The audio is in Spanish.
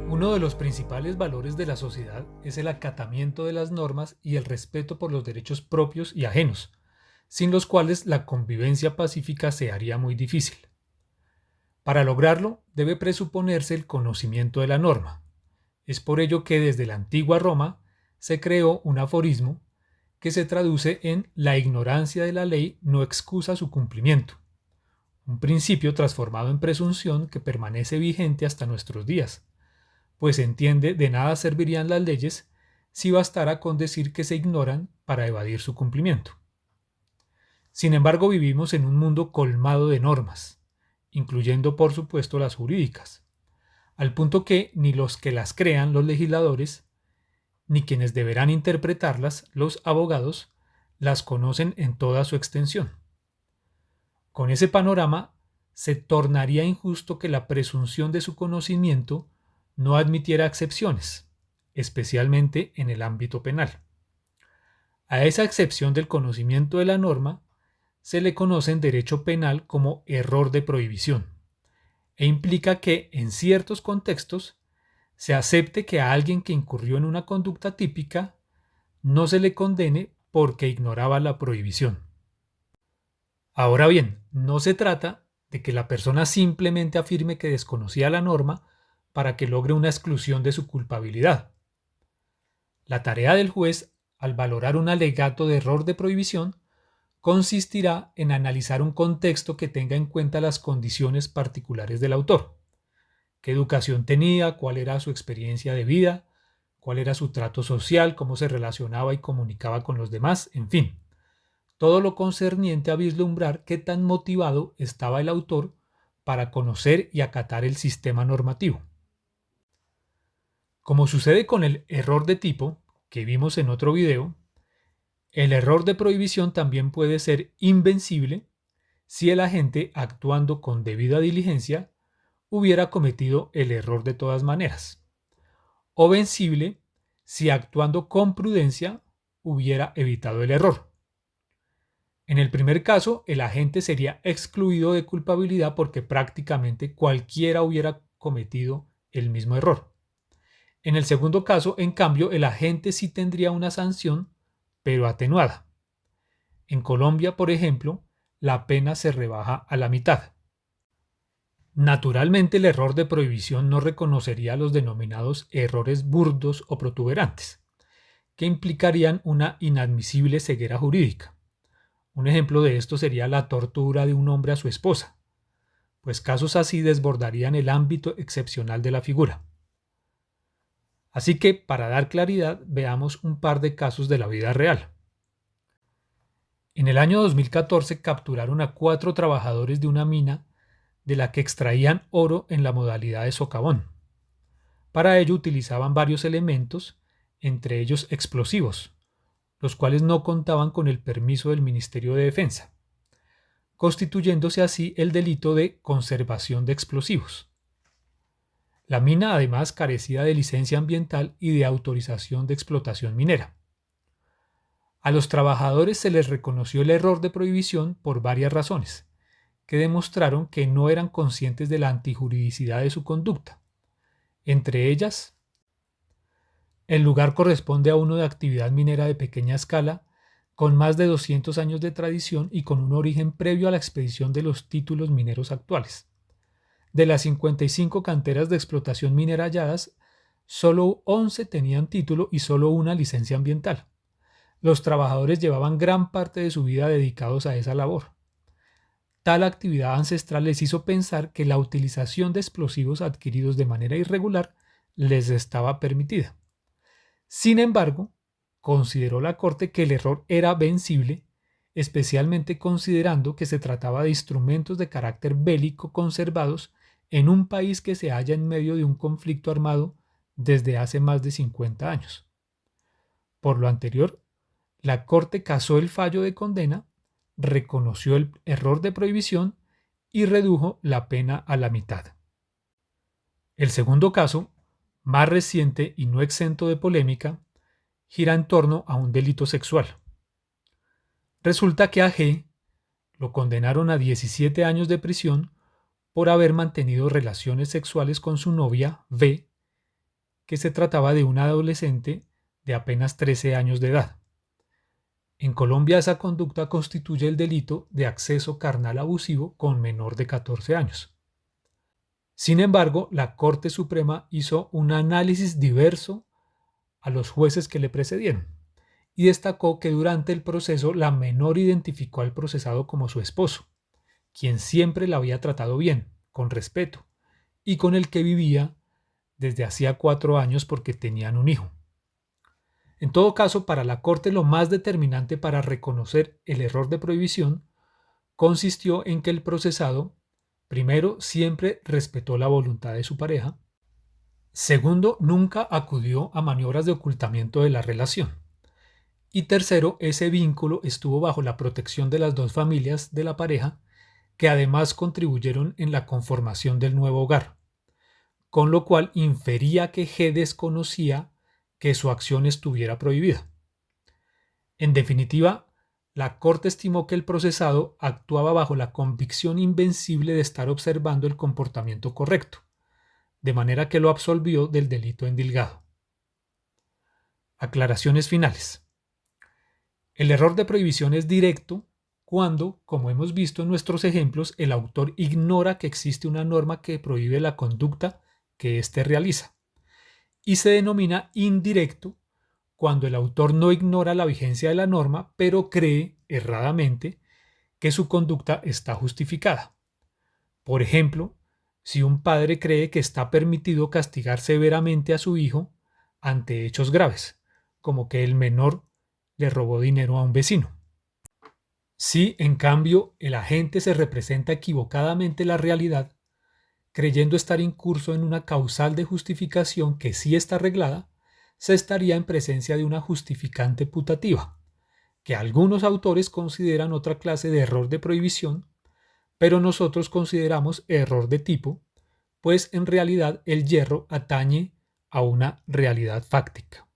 Uno de los principales valores de la sociedad es el acatamiento de las normas y el respeto por los derechos propios y ajenos, sin los cuales la convivencia pacífica se haría muy difícil. Para lograrlo, debe presuponerse el conocimiento de la norma. Es por ello que desde la antigua Roma se creó un aforismo que se traduce en "la ignorancia de la ley no excusa su cumplimiento", un principio transformado en presunción que permanece vigente hasta nuestros días, pues entiende de nada servirían las leyes si bastara con decir que se ignoran para evadir su cumplimiento. Sin embargo, vivimos en un mundo colmado de normas, incluyendo por supuesto las jurídicas, al punto que ni los que las crean, los legisladores, ni quienes deberán interpretarlas, los abogados, las conocen en toda su extensión. Con ese panorama, se tornaría injusto que la presunción de su conocimiento no admitiera excepciones, especialmente en el ámbito penal. A esa excepción del conocimiento de la norma se le conoce en derecho penal como error de prohibición, e implica que, en ciertos contextos, se acepte que a alguien que incurrió en una conducta típica no se le condene porque ignoraba la prohibición. Ahora bien, no se trata de que la persona simplemente afirme que desconocía la norma para que logre una exclusión de su culpabilidad. La tarea del juez, al valorar un alegato de error de prohibición, consistirá en analizar un contexto que tenga en cuenta las condiciones particulares del autor. ¿Qué educación tenía? ¿Cuál era su experiencia de vida? ¿Cuál era su trato social? ¿Cómo se relacionaba y comunicaba con los demás? En fin, todo lo concerniente a vislumbrar qué tan motivado estaba el autor para conocer y acatar el sistema normativo. Como sucede con el error de tipo, que vimos en otro video, el error de prohibición también puede ser invencible si el agente, actuando con debida diligencia, hubiera cometido el error de todas maneras, o vencible si, actuando con prudencia, hubiera evitado el error. En el primer caso, el agente sería excluido de culpabilidad porque prácticamente cualquiera hubiera cometido el mismo error. En el segundo caso, en cambio, el agente sí tendría una sanción, pero atenuada. En Colombia, por ejemplo, la pena se rebaja a la mitad. Naturalmente, el error de prohibición no reconocería los denominados errores burdos o protuberantes, que implicarían una inadmisible ceguera jurídica. Un ejemplo de esto sería la tortura de un hombre a su esposa, pues casos así desbordarían el ámbito excepcional de la figura. Así que, para dar claridad, veamos un par de casos de la vida real. En el año 2014 capturaron a 4 trabajadores de una mina de la que extraían oro en la modalidad de socavón. Para ello utilizaban varios elementos, entre ellos explosivos, los cuales no contaban con el permiso del Ministerio de Defensa, constituyéndose así el delito de conservación de explosivos. La mina además carecía de licencia ambiental y de autorización de explotación minera. A los trabajadores se les reconoció el error de prohibición por varias razones, que demostraron que no eran conscientes de la antijuridicidad de su conducta. Entre ellas, el lugar corresponde a uno de actividad minera de pequeña escala, con más de 200 años de tradición y con un origen previo a la expedición de los títulos mineros actuales. De las 55 canteras de explotación minera halladas, solo 11 tenían título y solo una licencia ambiental. Los trabajadores llevaban gran parte de su vida dedicados a esa labor. Tal actividad ancestral les hizo pensar que la utilización de explosivos adquiridos de manera irregular les estaba permitida. Sin embargo, consideró la Corte que el error era vencible, especialmente considerando que se trataba de instrumentos de carácter bélico conservados en un país que se halla en medio de un conflicto armado desde hace más de 50 años. Por lo anterior, la Corte casó el fallo de condena, reconoció el error de prohibición y redujo la pena a la mitad. El segundo caso, más reciente y no exento de polémica, gira en torno a un delito sexual. Resulta que a G lo condenaron a 17 años de prisión por haber mantenido relaciones sexuales con su novia V, que se trataba de una adolescente de apenas 13 años de edad. En Colombia esa conducta constituye el delito de acceso carnal abusivo con menor de 14 años. Sin embargo, la Corte Suprema hizo un análisis diverso a los jueces que le precedieron y destacó que durante el proceso la menor identificó al procesado como su esposo, quien siempre la había tratado bien, con respeto, y con el que vivía desde hacía 4 años porque tenían un hijo. En todo caso, para la Corte lo más determinante para reconocer el error de prohibición consistió en que el procesado, primero, siempre respetó la voluntad de su pareja, segundo, nunca acudió a maniobras de ocultamiento de la relación, y tercero, ese vínculo estuvo bajo la protección de las dos familias de la pareja, que además contribuyeron en la conformación del nuevo hogar, con lo cual infería que G desconocía que su acción estuviera prohibida. En definitiva, la Corte estimó que el procesado actuaba bajo la convicción invencible de estar observando el comportamiento correcto, de manera que lo absolvió del delito endilgado. Aclaraciones finales. El error de prohibición es directo cuando, como hemos visto en nuestros ejemplos, el autor ignora que existe una norma que prohíbe la conducta que éste realiza, y se denomina indirecto cuando el autor no ignora la vigencia de la norma, pero cree, erradamente, que su conducta está justificada. Por ejemplo, si un padre cree que está permitido castigar severamente a su hijo ante hechos graves, como que el menor le robó dinero a un vecino. Si, en cambio, el agente se representa equivocadamente la realidad, creyendo estar incurso en una causal de justificación que sí está arreglada, se estaría en presencia de una justificante putativa, que algunos autores consideran otra clase de error de prohibición, pero nosotros consideramos error de tipo, pues en realidad el yerro atañe a una realidad fáctica.